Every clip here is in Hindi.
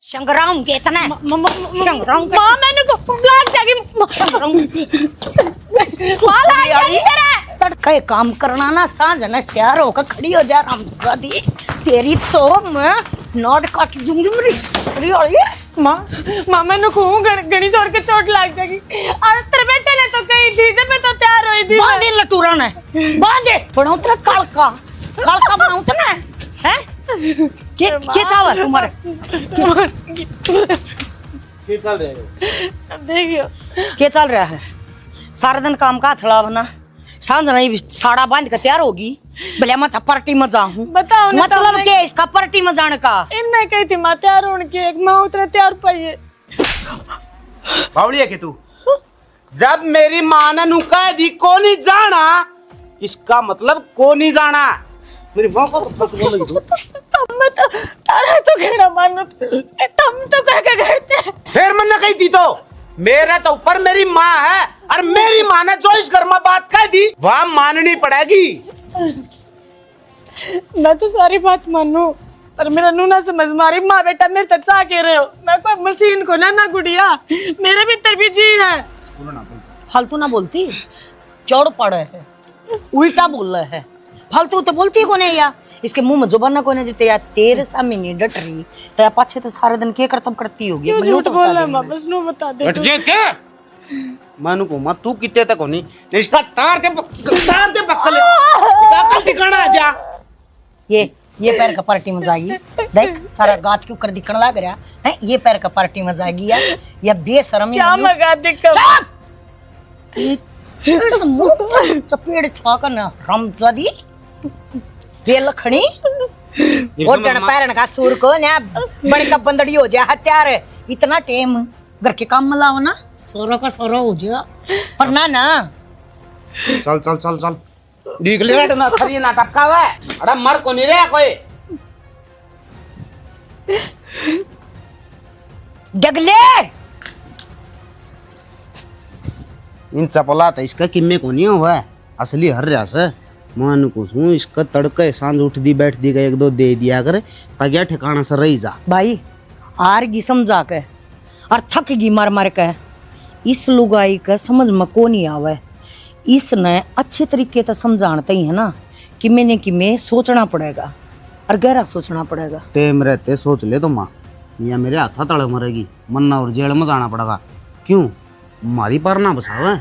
संग्राम के इतना संग्राम मां मैंने को लाग जाएगी मां लाग जाएगी तेरे तड़के काम करना ना सांझ न तैयार होकर खड़ी हो जा रामजादी तेरी तो मैं नोट काट दूंगी मेरी मां मैंने को गणी जोर के चोट लाग जाएगी और तेरे बेटे ने तो कही थी जब मैं तो तैयार हुई थी बांधे लटूरा ने बांधे बनाऊं तेरा कालका बनाऊं तेने हैं के चावा तुम्हारे क्या चल रहा है? अब देखियो क्या चल रहा है सारा दिन काम का थड़ा बना सांझ नहीं साड़ा बांध के तैयार होगी भले मैं पार्टी में जाऊं बताओ ना मतलब क्या इसका पार्टी में जाने का इनने कही थी मां तैयार होने की एक मां उतरे तैयार पाइए बावली है कि तू जब मेरी मां ने नुका दी को नहीं जाना इसका मतलब को नहीं जाना मेरी मां को तो बोल लगी तू तब मैं तो तारा तो कहना मानो तुम तो कह के गए थे फिर मैंने कही थी तो मेरे तो ऊपर मेरी माँ है और मेरी माँ ने जो इस घर में बात कह दी वह माननी पड़ेगी। मैं तो सारी बात मानू पर मेरा नू ना समझ मारी माँ बेटा मेरे तक चाह के रहे हो मैं कोई मशीन को ना गुड़िया मेरे भीतर भी जी है फालतू ना बोलती चौड़ पड़े है उल्टा बोल रहे है फालतू तो बोलती है कोने या इसके मुंह में जुबान ना कोने जिते या तेरे सामने नहीं डट रही तो या पाछे तो सारे दिन के करतम करती होगी क्यों झूठ बोल रहा है माँ बस नू बता दे हट जे क्या मानू को मत तू कितने तक होनी इसका तार दे पक्कले का ठिकाना आ जा ये पैर का पार्टी में जाएगी देख सारा गात के ऊपर दिखने लग रहा है ये पैर का पार्टी में जाएगी या बेशरम क्या मगा दिक्कत चपेड़ छाकर ना रामजादी बेलखणी और डन पैरन का सूर को ना बड़े का बंदड़ी हो जाए हत्यार इतना टेम घर के काम में लाओ ना सोरो का सोरो हो जाएगा पर ना चल चल चल चल देख ले ना खरी ना टपका है अरे मर को नहीं रे कोई डगले इन चपला तो इसका किम्मे को नहीं हुआ असली हर रहा से मान को सू इसका तड़के सांझ उठ दी बैठ दी का एक दो दे दिया कर ताकि ठिकाना से रही जा भाई आर गी समझा के और थक गी मार मार के इस लुगाई का समझ में को नहीं आवे इसने अच्छे तरीके से समझाते ही है ना कि मैं सोचना पड़ेगा और गहरा सोचना पड़ेगा टेम रहते सोच ले तो माँ या मेरे हाथा तड़े मरेगी मन्ना और जेल में जाना पड़ेगा क्यों मारी पार ना बसावे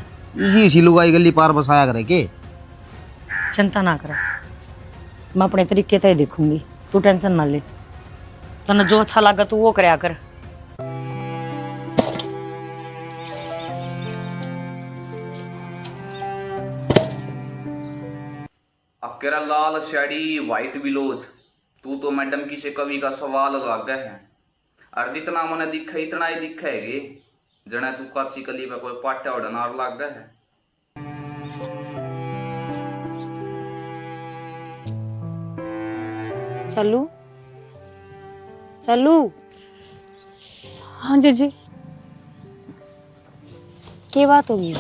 इसी लुगाई गली पार बसाया करे के चिंता ना कर मैं अपने तरीके से देखूंगी तू टेंशन ना ले तने जो अच्छा लगा तू वो करया कर अकेरा लाल साड़ी व्हाइट बिलोज तू तो मैडम की से कवि का सवाल लाग है और जितना मने दिखे इतना ही दिखेगी जने तू काची कली पे कोई पाटा उड़नार लाग है चलू चलू हाँ जी क्या बात होगी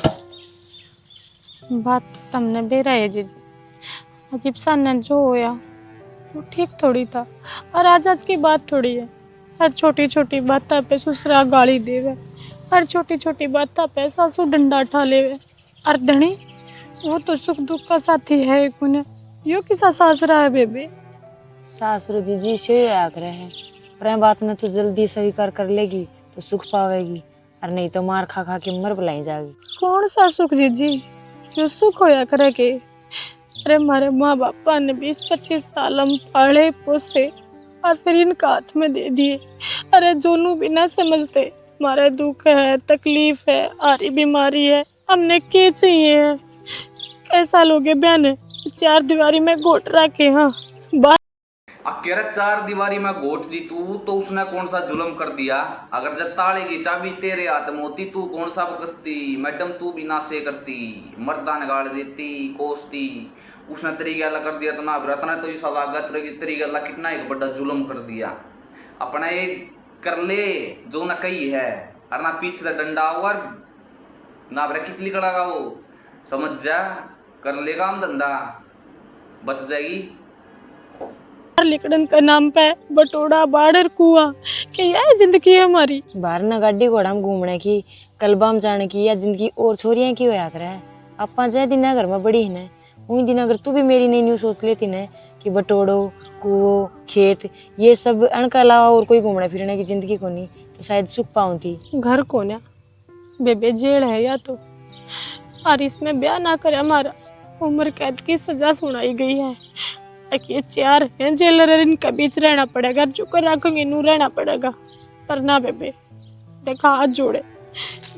बात तो तुमने बेरा है जी अजीब सा ने जो होया वो ठीक थोड़ी था और आज की बात थोड़ी है हर छोटी छोटी बात पे ससुरा गाली देवे हर छोटी छोटी बात पे सासू डंडा उठा लेवे और धनी वो तो सुख दुख का साथी है कुने यो किसा सासरा है बेबी सासुर जी से आग रहे हैं पर बात न तो जल्दी स्वीकार कर लेगी तो सुख पावेगी और नहीं तो मार खा खा के मर बुलाई जाएगी कौन सा सुख जी जो सुख होया करे के अरे हमारे माँ बापा ने 20-25 साल हम पाले पोसे और फिर इनका हाथ में दे दिए अरे जोनू भी ना समझते हमारे दुख है तकलीफ है आरी बीमारी है हमने क्या चाहिए है कैसा लोगे बहन 4 दीवारी में घोट रखे हाँ अकेरा 4 दीवारी में घोट दी तू तो उसने कौन सा जुल्म कर दिया अगर जब ताले की चाबी तेरे हाथ में होती तू कौन सा बकसती मैडम तू भी ना से करती मर्दा ने गाड़ देती कोसती उसने तेरी गला कर दिया तो ना रत्ना तो इस लागत तेरी गला कितना एक बड़ा जुल्म कर दिया अपना ये कर ले जो ना कही है और ना पीछे डंडा और ना कितली कड़ागा वो समझ जा कर लेगा हम धंधा बच जाएगी बाहर निकलन का नाम पे बटोड़ा बाड़र कुआ क्या यह जिंदगी है हमारी। बाहर न गाड़ी घोड़ा में घूमने की कलबाम जाने की या जिंदगी और छोरियां की होया करे। अपा जय दिन घर में बड़ी है उन दिन अगर तू भी मेरी नई न्यू सोच लेती न कि बटोड़ो कुओ खेत ये सब अनके अलावा और कोई घूमने फिरने की जिंदगी को नहीं तो शायद सुख पाऊँ थी। घर कोन्या बेबे जेल है या तो और इसमें ब्याह ना करे हमारा उम्र कैद की सजा सुनाई गई है। ये 4 हैं जेलर इनके बीच रहना पड़ेगा चुकर रखेंगे इनू रहना पड़ेगा। पर ना बेबे देखा हाथ जोड़े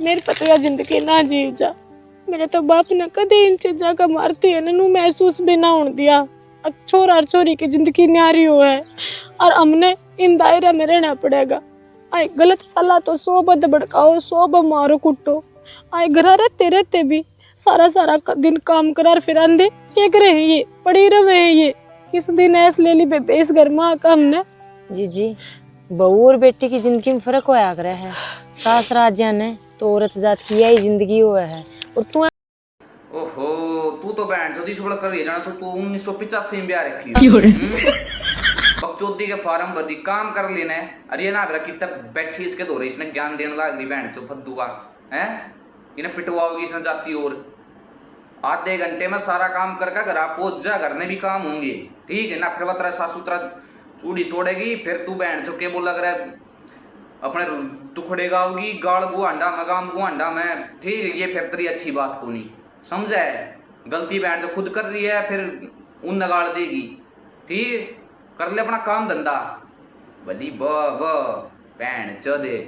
मेरे पता यह जिंदगी ना जी जा। मेरे तो बाप ने कदे इन चीजा का मारती है नू महसूस भी ना होने दिया। छोरा और छोरी की जिंदगी न्यारी हो है और हमने इन दायरा में रहना पड़ेगा। आए गलत चला तो 100 बद भड़काओ 100 मारो कुटो। आए घर रहते रहते भी सारा दिन काम करार फिर आंधे क्या करे हैं ये पड़ी रहे हैं ये किस दिन ऐस ले ली बेबे इस घर में आका हमने। जी बहू और बेटी की जिंदगी में फर्क होया करे है। सास राज्य ने तो औरत जात की यही जिंदगी हुआ है और तू ओहो तू तो बैंड चौधरी से बड़ा कर रही है जाना तो तू 1985 में ब्याह रखी बकचोदी के फार्म भर दी काम कर लेना है। अरे ये ना रखी तब बैठी इसके दो रही इसने ज्ञान देने लग रही बैंड चो फद्दू का है इन्हें पिटवाओगी इसने जाती और आधे घंटे में सारा काम करके घर आप पहुंच जा घर में भी काम होंगे ठीक है ना। फिर बतरा सासुतरा चूड़ी तोड़ेगी फिर तू बैंड चो के बोला करे अपने टुकड़े गाओगी गाड़ गुआंडा में गाम गुआंडा में ठीक है। ये फिर तेरी अच्छी बात को नहीं समझा है गलती बैंड जो खुद कर रही है फिर उन नगाड़ देगी ठीक कर ले अपना काम धंधा बदी बैंड चौदे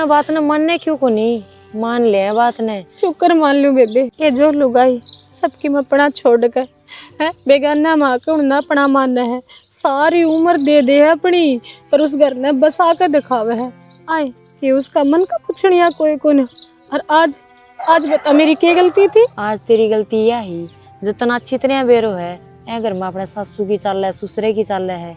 बात ने मानने क्यों को नहीं मान ले बात ने शुक्र मान लूं बेबे ये जो लुगाई सबकी में अपना छोड़ कर है बेगाना माँ के उड़ना अपना मानना है। सारी उम्र दे दे है अपनी पर उस घर ने बसा के दिखावे है। आए ये उसका मन का पूछनिया कोई को नहीं। और आज बता मेरी क्या गलती थी। आज तेरी गलती यह ही जितना अच्छी तरह बेरो है ए घर में अपने सासू की चाल है ससुरे की चाल है।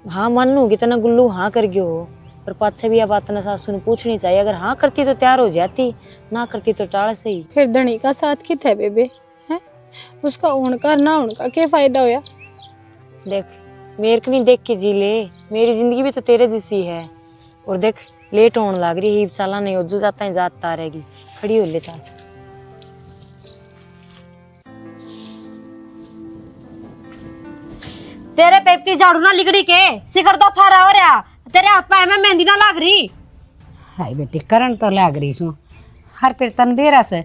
हाँ मानू कितना गुल्लू हाँ कर गयो हो पर पाछे भी यह बात ने सासू ने पूछनी चाहिए। अगर हाँ करती तो तैयार हो जाती ना करती तो टाल से ही। फिर धनी का साथ की थे बेबे है उसका उनका ना उनका क्या फायदा होया। देख मेरे को नहीं देख के जी ले मेरी जिंदगी भी तो तेरे जैसी है। और देख लेट होने लग रही है चाला नहीं हो जो जाता है जाता रहेगी खड़ी हो ले चाल। तेरे पेपती झाड़ू ना लिगड़ी के शिखर तो फारा हो रहा तेरे हाथ पाए में मेहंदी ना लाग रही। हाय बेटी करंट तो लाग रही सू हर फिर तन बेरा से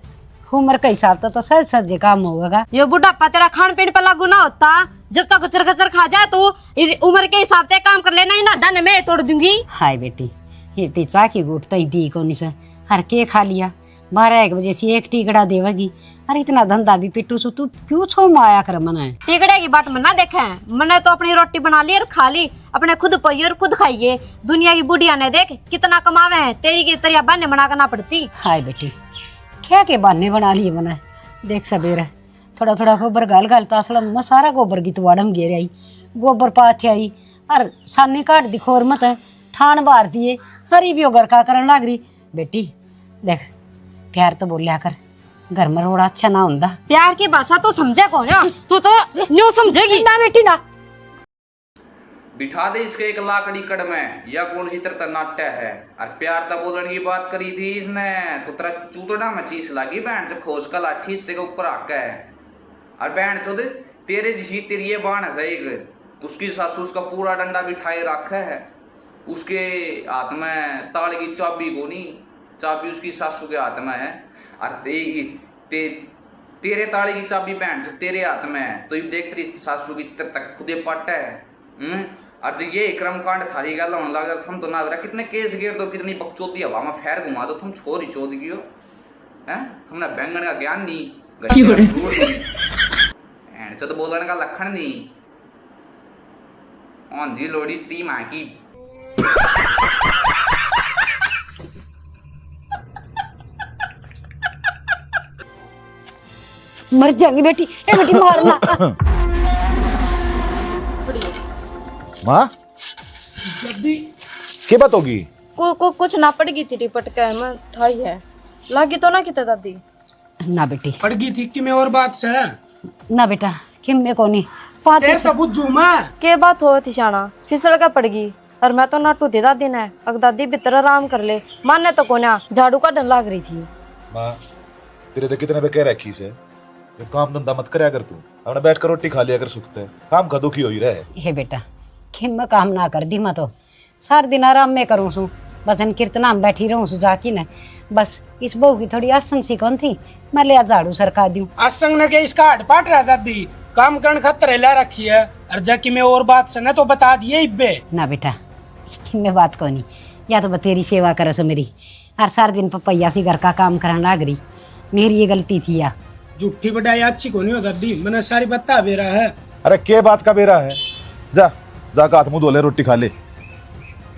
उम्र के हिसाब तो सज सज काम होगा। यो बुढ़ापा तेरा खान पीन पर लागू ना होता जब तक गचर गचर खा जाए तो उम्र के हिसाब से काम कर लेना ही ना डन मैं तोड़ दूंगी। हाय बेटी ये चाकी गुटता ही दी कोनी से हर के खा लिया 12-1 बजे से एक टिकड़ा देवेगी। अरे इतना धंधा भी पिट्टू सो तू क्यों छो माया कर मना टिकड़े की बाट में ना देखे मैंने तो अपनी रोटी बना ली और खा ली अपने खुद पई और खुद खाइए। दुनिया की बुढ़िया ने देख कितना कमावे हैं तेरी की तरिया बहने बना करना पड़ती। हाय बेटी क्या के बहाने बना लिए बना देख सबेरा थोड़ा गोबर गाल तासड़ा में सारा गोबर की तुआड़म घेर आई गोबर पाथे आई और सानी काट दी खोर मत ठान बार दिए हरी भी घर का करन लाग रही। बेटी देख प्यार तो बोलिया कर घर में रोड़ा अच्छा ना होंदा। प्यार की भाषा तो समझे कौन तू तो न्यू समझेगी ना बेटी ना। बिठा दे इसके एक लाकड़ी कड़ में या कौन सी तरह नाट्य है। और प्यार तब बोलने की बात करी थी इसने तो तेरा चूतड़ा में चीज लगी बैंड से खोस का लाठी से के ऊपर आके है। और बैंड चौधरी तेरे जिसी तेरी ये बाण है एक उसकी सासू उसका पूरा डंडा बिठाए रखा है उसके हाथ में ताले की चाबी को नहीं चाबी उसकी सासू के हाथ में है। और तेरे ताले की चाबी बैंड जो तेरे हाथ में है तो ये देख तेरी सासू की तक खुदे पट है। और ये क्रमकांड थारी गल होने लगा तुम तो ना कितने केस गिर दो कितनी बकचोदी हवा में फैर घुमा दो तुम छोरी चोद गियो हैं तुमने बैंगन का ज्ञान नहीं तो बोलने का लक्षण नहीं औंधी लोड़ी त्री माँ की। मर जाएंगी बेटी ए बेटी मारना माँ क्या बात होगी कुछ ना पड़ गई थी पटका मैं ठाई है लागी तो ना किता दादी ना बेटी पड़ गई थी कि मैं और बात से ना बेटा कि मैं को नहीं बात तेरे तो बुझू मैं के बात हो थी शाना फिसल के पड़ गई और मैं तो नाटू दे दादी ने अग दादी भीतर आराम कर ले माने तो कोना झाड़ू का डर लाग रही थी। माँ तेरे तो कितने पे कह रखी से तो काम धंधा मत करया कर तू, अपने बैठ कर रोटी खा लिया कर, सुखते काम का दुखी हो ही रहे। हे बेटा कि मैं काम ना कर दी, मैं तो सारा दिन आराम में करूँ सू, बस इन कीर्तना में बैठी रहूँ सू जाकी ने। बस इस बहू की थोड़ी आसंग सी कौन थी, मैं ले झाड़ू सरका दूं। असंग ने के इसका हट पाट रहा दादी काम करने खतर ला रखी है और जाकी में और बात सुने तो बता दिए इब्बे। ना बेटा मैं बात को नहीं, या तो तेरी सेवा करे सो मेरी, हर सारा दिन पपैया सी घर का काम कराने लाग रही, मेरी ये गलती थी या। झूठी बढ़ाई अच्छी को नहीं हो दादी, मैंने सारी बता बेरा है। अरे के बात का बेरा है, जा जा का हाथ मुंह धो ले, रोटी खा ले।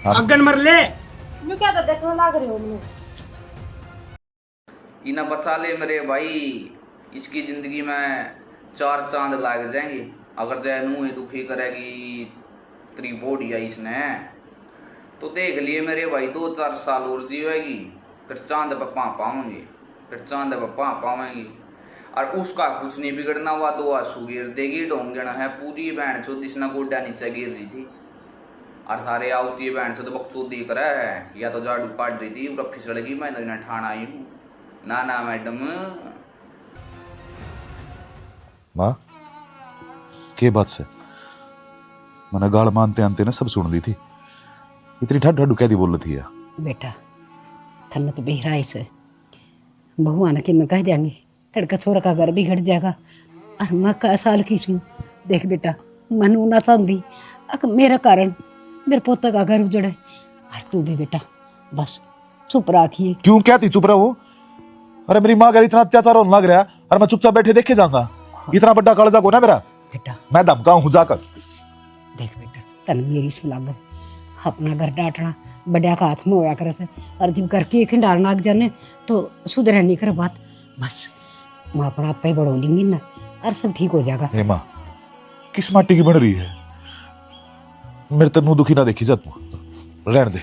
अगन मर ले मैं क्या तो देखने लाग रही हूँ। इन्हें बचा ले मेरे भाई, इसकी जिंदगी में 4 चांद लग जाएंगे अगर जय नू दुखी करेगी तेरी बॉडी आई इसने तो देख लिए मेरे भाई 2-4 साल और जीवेगी, फिर चांद पे पाऊंगे, फिर चांद पे पावेंगी और उसका कुछ नहीं बिगड़ना हुआ, 2 आंसू गिर देगी, ढोंगना है पूरी बहन चो दिसना गोड्डा नीचे गिर रही थी और थारे आउती बहन चो तो बकचोदी करे है, या तो झाड़ू काट रही थी ऊपर फिसड़ेगी, मैं तो इन्हें ठाण आई हूँ। ना ना मैडम माँ के बात से मैंने गाल मानते आनते ने सब सुन दी थी, इतनी ढाड ढाडू कैदी बोल रही थी या? बेटा थन तो बेहराई से बहू आने के मैं कह देंगे तड़का छोरा का घर भी घट जाएगा और मैं का साल की छूँ। देख बेटा मन ना चाहती मेरा कारण मेरे पोता का घर उजड़े, और तू भी बेटा बस चुप रखिए। क्यों क्या थी चुप रहो? अरे मेरी माँ का इतना अत्याचार होने लग रहा और मैं चुपचाप बैठे देखे जाऊंगा? इतना बड़ा कालजा को ना मेरा बेटा, मैं धमका हूँ जाकर। देख बेटा तन मेरी इसमें लग अपना घर डांटना बड़ा का हाथ में होया करे से, और जब घर की एक डालना लग जाने तो सुधर नहीं कर बात, बस मैं अपना आप ही बढ़ो लेंगी ना और सब ठीक हो जाएगा। हे माँ किस माटी की बन रही है, मेरे तो मुंह दुखी ना देखी जा, तू रहने दे,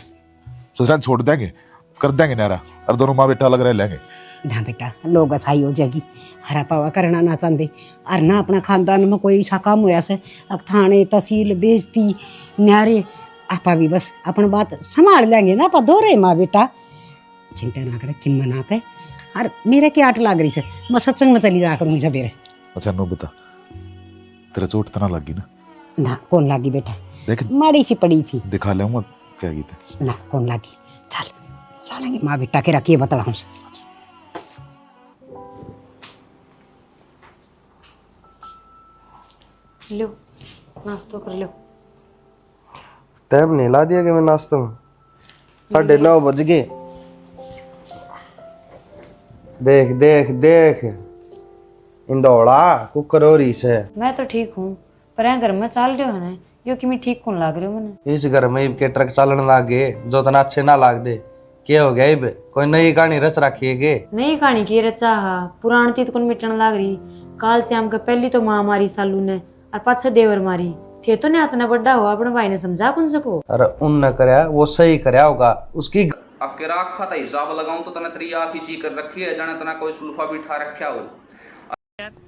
ससुराल छोड़ देंगे, कर देंगे नारा और दोनों माँ बेटा अलग रह लेंगे। ना बेटा लोग अच्छाई हो जाएगी, हरा पावा करना ना चाहते और ना अपना खानदान में कोई ऐसा काम होया से अब थाने तहसील बेइज्जती न्यारे आपा भी बस अपना बात संभाल लेंगे ना, आप दो रहे माँ बेटा चिंता ना करे किम्मा ना करे। और मेरे क्या आट लाग रही से मैं सत्संग में चली जा करूँगी सबेरे। अच्छा नो बता तेरा चोट तना लगी ना कौन लागी बेटा, देख माड़ी सी पड़ी थी, दिखा ले क्या गीत है ना कौन लागी, चल चलेंगे माँ बेटा के रखिए बता हमसे। लो नाश्तो कर लो। टाइम नहीं ला दिया कि मैं नाश्ते में 9:30 बज गए। देख देख देख इंडोला कुकर हो रही से। मैं तो ठीक हूँ पर यहाँ घर में चल रहे हो ना यो कि मैं ठीक कौन लाग रही हूँ मैंने। इस घर में इब के ट्रक चलन लाग गए जो तना अच्छे ना लाग दे, क्या हो गया इब कोई नई कहानी रच रखी है के? नई कहानी की रचा पुरानी तीत कौन मिटन लाग रही, काल श्याम का पहली तो माँ मारी सालू ने और पाछे देवर मारी थे तो नहीं इतना बड़ा हुआ अपने भाई ने समझा कौन सको। अरे उन न करया वो सही करया होगा उसकी। अब के रखा था हिसाब लगाऊं तो तना तेरी आँख इसी कर रखी है जाने तना कोई सुल्फा भी ठा रखा हो।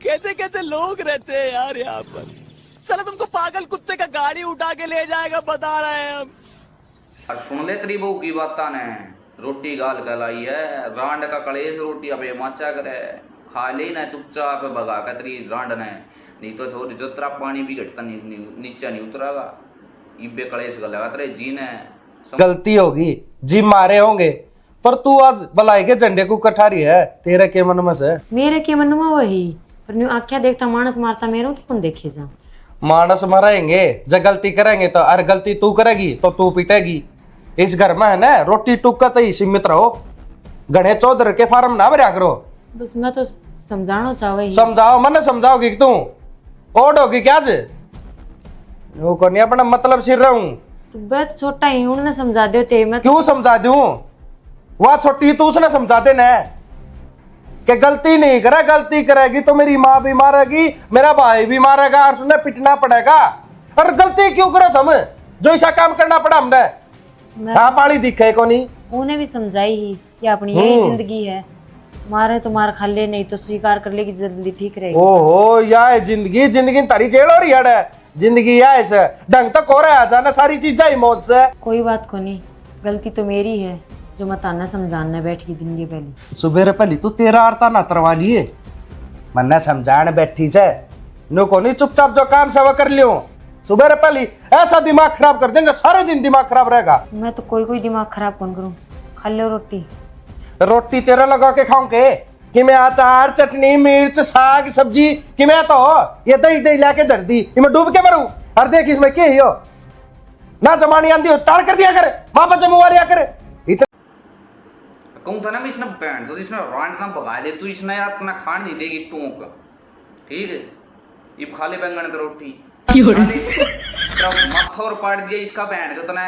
कैसे कैसे लोग रहते हैं यार यहाँ पर, चलो तुमको पागल कुत्ते का गाड़ी उठा के ले जाएगा बता रहे हैं हम। और सुन ले तेरी बहू की बात ने रोटी गाल लाई है, रांड का कलेश रोटी अब माचा करे खा ले ना चुपचाप भगा कर तेरी रांड ने, नहीं तो थोड़ी जो तेरा पानी भी घटता नीचा नहीं उतरागा, इब्बे कलेश गलेगा तेरे जी ने। गलती होगी जी मारे होंगे पर तू आज भलाई के झंडे को कठारी है, तेरे के मन में से मेरे के मन में वही पर न्यू आख्या देखता मानस मारता मेरे तो कौन देखे जा। मानस मरेंगे जब गलती करेंगे तो, अरे गलती तू करेगी तो तू पिटेगी। इस घर में है ना रोटी टुक्का तो ही सीमित रहो, गणेश चौधरी के फार्म ना भरा करो। बस मैं तो समझाना चाहे समझाओ मन समझाओगी तू ओड होगी क्या जे वो को नहीं अपना मतलब सिर रहा हूँ तो बहुत छोटा ही उन्होंने समझा दो ते मैं क्यों समझा दूं, वह छोटी तू उसने समझा देना कि गलती नहीं करे, गलती करेगी तो मेरी माँ भी मारेगी मेरा भाई भी मारेगा और तुझे पिटना पड़ेगा। और गलती क्यों करो तुम जो ऐसा काम करना पड़ा हमने, हाँ पाली दिखे को नहीं। उन्हें भी समझाई ही कि अपनी यही जिंदगी है मारे तो मार खा ले, नहीं तो स्वीकार कर ले कि जल्दी ठीक रहेगी। ओहो या जिंदगी जिंदगी तारी जेल और यार है जिंदगी या ऐसा ढंग तक हो रहा है जाना सारी चीजें ही मौत से। कोई बात को नहीं, गलती तो मेरी है जो मत आना समझाना बैठ की दिन के पहले। सुबह पहली तू तेरा आरता ना तरवा लिए मन्ना समझाने बैठी से नो को नहीं चुपचाप जो काम से वो कर लियो। सुबह पहली ऐसा दिमाग खराब कर देंगे सारे दिन दिमाग खराब रहेगा। मैं तो कोई दिमाग खराब कौन करूं, खा लो रोटी। रोटी तेरा लगा के खाऊंगे कि मैं अचार चटनी मिर्च साग सब्जी कि मैं तो ये दही दही लाके धर दी कि मैं डूब के मरूं। और देख इसमें क्या हो ना जमानी आंधी हो टाल कर दिया कर वापस जिम्मेवारियां कर। कहूँ था ना मैं इसने बैंड तो इसने रांट ना भगा दे तू इसने यार अपना खान नहीं देगी टूक ठीक है। ये खा ले बैंगन की रोटी माथा और पाट दिया इसका बैंड जो तना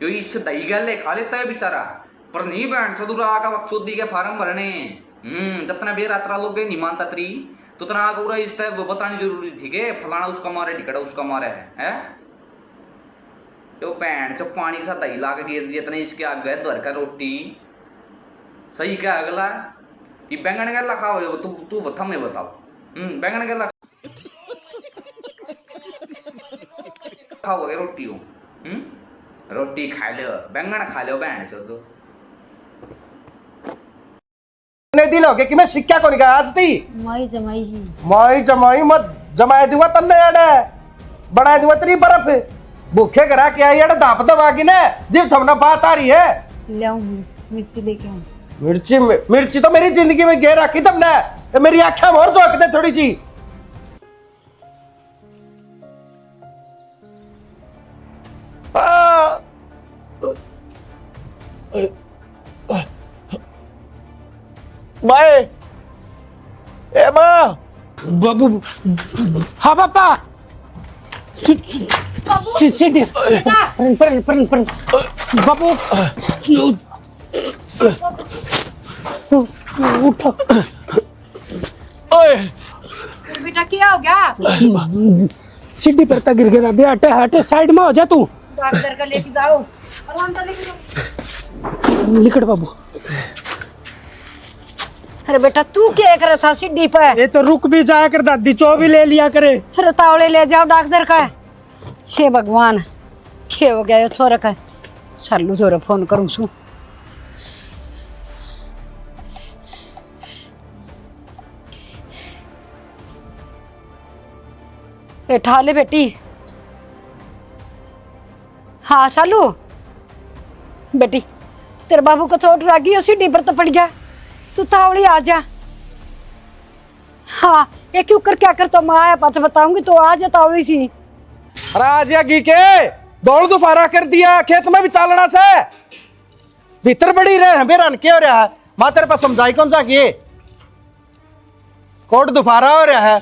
जो इस दही गले खा लेता है बेचारा पर नहीं बैंड तो दूर आका चौधरी के फार्म भरने जब तना बेरात्रा लोग गए नहीं मानता त्री तो तना आका पूरा इस वो बतानी जरूरी थी के फलाना उसका मारे टिकटा उसका मारे है जो बैंड जो पानी के साथ दही ला के गिर दिया इतने इसके आगे धर का रोटी सही क्या अगला ये बैंगन गला खाओ तू बता मैं बताओ बैंगन गला खाओगे रोटी हो रोटी खा लो बैंगन खा लो बैंड चो तो दिन हो गए कि मैं सिक्का को निकाल आज थी माई जमाई ही माई जमाई मत जमाए दुआ तन्ने याडे बड़ा दुआ तेरी बर्फ भूखे करा के आई याडे दाप दबा की ने जिब थमना बात आ रही है लाऊं मिर्ची लेके आऊं। मिर्ची तो मेरी जिंदगी में गे रखी तुमने मेरी आंखें और झोंक दे थोड़ी सी। माए ए माँ बाबू हाँ पापा बाबू उठो बेटा क्या हो गया? सीढ़ी पर तक गिर गया बे हटे हटे साइड में हो जा तू डॉक्टर का लेके जाओ आराम से लेके जाओ। निकट बाबू। अरे बेटा तू क्या कर रहा था सीढ़ी पे? ये तो रुक भी जाया कर दादी चो भी ले लिया करे। अरे तावड़े ले जाओ डॉक्टर का। हे भगवान क्या हो गया छोरा का? चालू छोरा फोन करूं सु। बैठा ले बेटी। हाँ शालू बेटी तेरे बाबू को चोट लगी है सीढ़ी पर तो पड़ गया तू तावड़ी आ जा। हाँ ये क्यों कर क्या कर तो मैं आया पाच बताऊंगी तो आ जा तावड़ी सी। अरे आज या गी के दौड़ दोबारा कर दिया खेत में भी चालना से भीतर बड़ी रहे बेरन क्या हो रहा है माँ तेरे पास समझाई कौन सा किए कोट दोबारा हो रहा है।